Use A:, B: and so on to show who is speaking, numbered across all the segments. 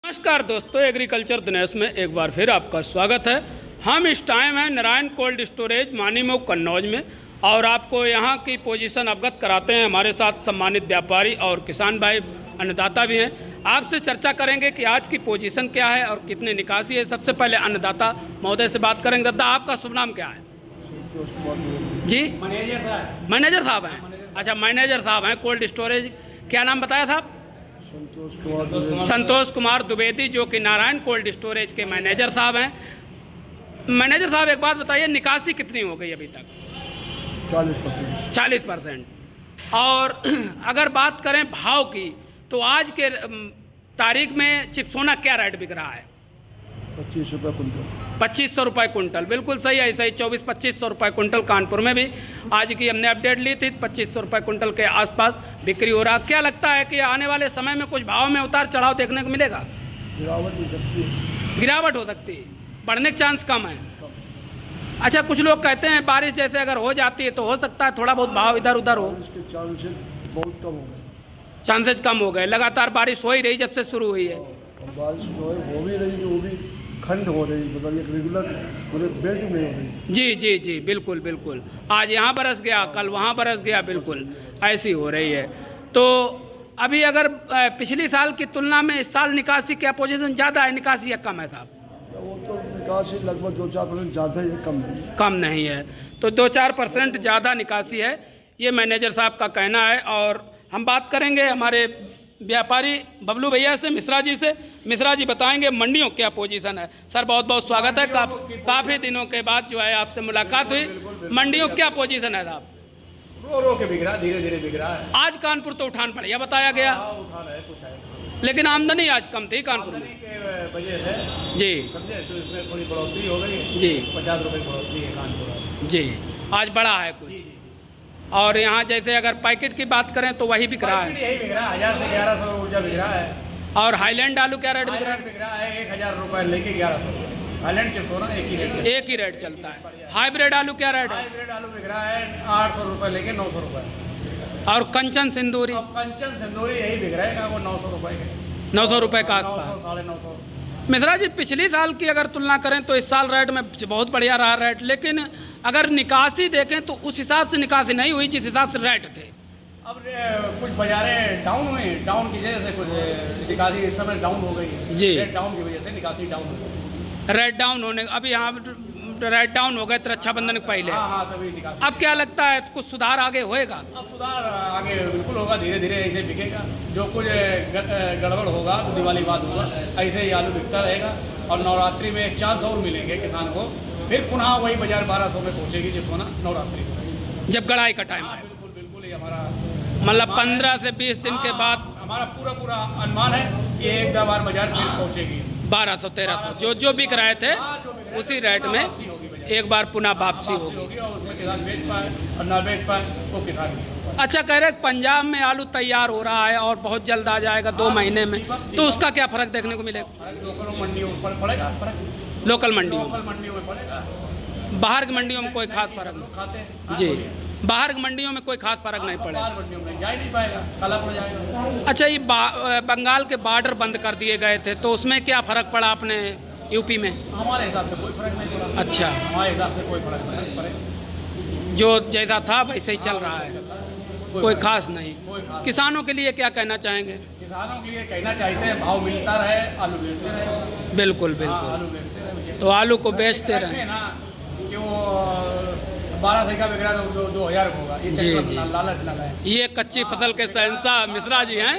A: नमस्कार दोस्तों, एग्रीकल्चर दिनेश में एक बार फिर आपका स्वागत है। हम इस टाइम हैं नारायण कोल्ड स्टोरेज मानीमऊ कन्नौज में और आपको यहाँ की पोजीशन अवगत कराते हैं। हमारे साथ सम्मानित व्यापारी और किसान भाई अन्नदाता भी हैं। आपसे चर्चा करेंगे कि आज की पोजीशन क्या है और कितनी निकासी है। सबसे पहले अन्नदाता महोदय से बात करेंगे। दादा, आपका शुभ नाम क्या है? जी, मैनेजर साहब हैं। अच्छा, मैनेजर साहब हैं कोल्ड स्टोरेज। क्या नाम बताया था? संतोष कुमार द्विवेदी, जो कि नारायण कोल्ड स्टोरेज के मैनेजर साहब हैं। मैनेजर साहब, एक बात बताइए, निकासी कितनी हो गई अभी तक? 40%। और अगर बात करें भाव की, तो आज के तारीख में चिप्सोना क्या रेट बिक रहा है?
B: 25 रुपये कुंटल।
A: 2500 रुपये कुंटल, बिल्कुल सही। ऐसा ही 24-2500 रुपये कुंटल कानपुर में भी आज की हमने अपडेट ली थी। 2500 रुपये कुंटल के आसपास बिक्री हो रहा। क्या लगता है कि आने वाले समय में कुछ भाव में उतार चढ़ाव देखने को मिलेगा?
B: गिरावट हो सकती है।
A: गिरावट हो सकती है, बढ़ने के चांस कम है। अच्छा, कुछ लोग कहते हैं बारिश जैसे अगर हो जाती है तो हो सकता है थोड़ा बहुत भाव इधर उधर हो।
B: इसके चांसेस बहुत कम हो गए।
A: चांसेस कम हो गए। लगातार बारिश हो ही रही जब से शुरू हुई है।
B: और बारिश जो है हो भी रही, वो भी खंड हो रही, मतलब एक रेगुलर पूरे बेल्ट में हो रही।
A: जी जी जी, बिल्कुल बिल्कुल। आज यहाँ बरस गया, कल वहाँ बरस गया, बिल्कुल ऐसी हो रही है। तो अभी अगर पिछली साल की तुलना में इस साल निकासी क्या पोजीशन ज़्यादा है, निकासी या कम है साहब?
B: वो तो निकासी लगभग 2-4% ज़्यादा ही है, कम नहीं।
A: कम नहीं है, तो 2-4% ज़्यादा निकासी है, ये मैनेजर साहब का कहना है। और हम बात करेंगे हमारे व्यापारी बबलू भैया से, मिश्रा जी से। मिश्रा जी बताएंगे मंडियों क्या पोजीशन है। सर, बहुत बहुत स्वागत है। काफ़ी दिनों के बाद जो है आपसे मुलाकात हुई। मंडियों क्या पोजीशन है साहब?
C: रो के बिक रहा है, धीरे धीरे बिक रहा है।
A: आज कानपुर तो उठान बढ़िया बताया गया,
C: उठान है, कुछ है,
A: लेकिन आमदनी आज कम थी कानपुर में।
C: आमदनी के वजह से
A: जी
C: समझे, तो इसमें थोड़ी बढ़ोतरी हो गई
A: जी।
C: 50 रुपये बढ़ोतरी है कानपुर।
A: जी, आज बड़ा है कुछ। और यहाँ जैसे अगर पैकेट की बात करें तो वही बिक रहा है।
C: यही बिक रहा है, 1000 से 1100 ऊर्जा बिक रहा है।
A: और हाईलैंड आलू क्या रेट बिक रहा है?
C: बिक रहा है 1000 रुपये लेके 1100 रुपये। हाईलैंड चिप्सोना एक ही रेट है।
A: एक ही रेट चलता है। हाइब्रिड आलू क्या रेट है?
C: हाइब्रिड आलू बिक रहा है 800 रुपये लेके 900 रुपये।
A: और कंचन सिंदूरी?
C: अब कंचन सिंदूरी यही बिक रहा है ना, वो 900 रुपये के। 900
A: रुपये का
C: 900
A: आसपास।
C: 950।
A: मिश्रा जी, पिछली साल की अगर तुलना करें तो इस साल रेट में बहुत बढ़िया रहा रेट, लेकिन अगर निकासी देखें तो उस हिसाब से निकासी नहीं हुई जिस हिसाब से रेट थे।
C: अब कुछ बाजारें डाउन हुई, डाउन की वजह से कुछ निकासी इस समय डाउन हो गई
A: जी।
C: रेट डाउन की वजह से निकासी डाउन हो गई।
A: रेट डाउन होने, अभी यहाँ रेट डाउन हो गए रक्षाबंधन के पहले।
C: हाँ, तभी निकासी।
A: अब क्या लगता है कुछ सुधार आगे होएगा?
C: अब सुधार आगे बिल्कुल होगा, धीरे धीरे ऐसे बिकेगा। जो कुछ गड़बड़ होगा तो दिवाली बाद होगा, ऐसे ही आलू बिकता रहेगा। और नवरात्रि में एक चांस और मिलेंगे किसान को, फिर पुनः वही बाजार 1200 में पहुँचेगी चिप्सोना नवरात्रि को,
A: जब गड़ाई का टाइम है।
C: बिल्कुल बिल्कुल, ये हमारा
A: मतलब 15 से 20 दिन के बाद
C: हमारा पूरा अनुमान है कि एक दो बार बाजार फिर पहुँचेगी।
A: 1200-1300 जो बिक रहे थे उसी रेट में एक बार पुनः वापसी होगी।
C: और उसमें किसान बेच पाए और ना बेच पाए वो किसान नहीं हो पाए।
A: अच्छा, कह रहे पंजाब में आलू तैयार हो रहा है और बहुत जल्द आ जाएगा 2 महीने में, तो उसका क्या फर्क देखने को मिलेगा?
C: लोकल मंडियों पर पड़ेगा फर्क।
A: लोकल मंडियों में,
C: लोकल मंडियों में पड़ेगा।
A: बाहर की मंडियों में कोई खास फर्क नहीं?
C: खाते हैं
A: जी, बाहर की मंडियों में कोई खास फर्क नहीं पड़ेगा।
C: बाहर मंडियों में जा ही नहीं पाएगा, काला पड़ जाएगा।
A: अच्छा, ये बंगाल के बॉर्डर बंद कर दिए गए थे, तो उसमें क्या फर्क पड़ा अपने यूपी में?
C: हमारे हिसाब से कोई फर्क नहीं पड़ा।
A: अच्छा,
C: हमारे हिसाब से कोई फर्क नहीं पड़ेगा।
A: जो जैसा था वैसे ही चल रहा है, कोई खास नहीं। किसानों के लिए क्या कहना चाहेंगे?
C: किसानों के लिए कहना चाहते हैं भाव मिलता रहे, आलू बेचते रहे।
A: बिल्कुल
C: हाँ,
A: बिल्कुल।
C: आलू बेचते रहे।
A: तो आलू को बेचते रहे
C: ना कि वो 1200 का बिक रहा है तो 2000 का होगा।
A: जी जी,
C: लालच ना लाए।
A: ये कच्ची फसल के शहंशाह मिश्रा जी हैं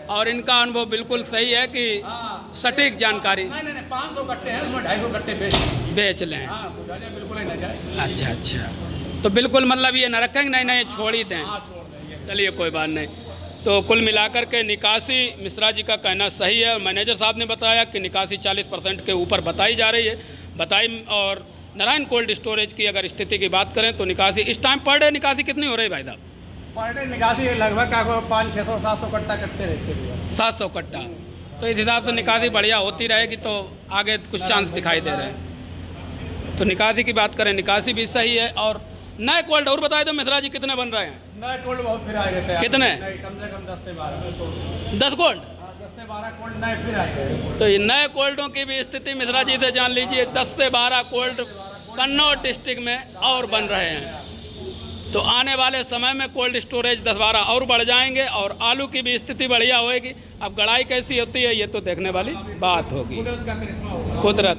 A: और इनका अनुभव बिल्कुल सही है कि सटीक जानकारी।
C: नहीं 500 कट्टे हैं, उसमें 250 कट्टे
A: बेच लें।
C: हाँ, बिल्कुल ही न जाए।
A: अच्छा अच्छा, तो बिल्कुल मतलब ये न रखेंगे, नहीं नहीं छोड़ ही दें।
C: हाँ, छोड़ देंगे।
A: चलिए कोई बात नहीं। तो कुल मिलाकर के निकासी मिश्रा जी का कहना सही है। मैनेजर साहब ने बताया कि निकासी 40% के ऊपर बताई जा रही है। और नारायण कोल्ड स्टोरेज की अगर स्थिति की बात करें तो निकासी इस टाइम पर डे निकासी कितनी हो रही है भाई साहब?
C: पर डे निकासी लगभग 500-600-700 कट्टा कटते रहते हैं।
A: 700 कट्टा, तो इस हिसाब से निकासी बढ़िया होती रहेगी तो आगे कुछ चांस दिखाई दे रहे हैं। तो निकासी की बात करें, निकासी भी सही है। और नए कोल्ड और बताए तो मिश्रा जी कितने बन रहे हैं?
C: नए कोल्ड बहुत फिर आए रहते हैं।
A: कितने?
C: कम से कम 10 से 12।
A: 10 कोल्ड?
C: से 12 कोल्ड नए फिर आएंगे।
A: तो ये नए कोल्डों की भी स्थिति मिश्रा जी से जान लीजिए। 10 से 12 कोल्ड कन्नौज डिस्ट्रिक्ट में और बन रहे हैं। तो आने वाले समय में कोल्ड स्टोरेज 10-12 और बढ़ जाएंगे और आलू की भी स्थिति बढ़िया होएगी। अब गड़ाई कैसी होती है ये तो देखने वाली बात होगी।
C: कुदरत का करिश्मा होगा।
A: कुदरत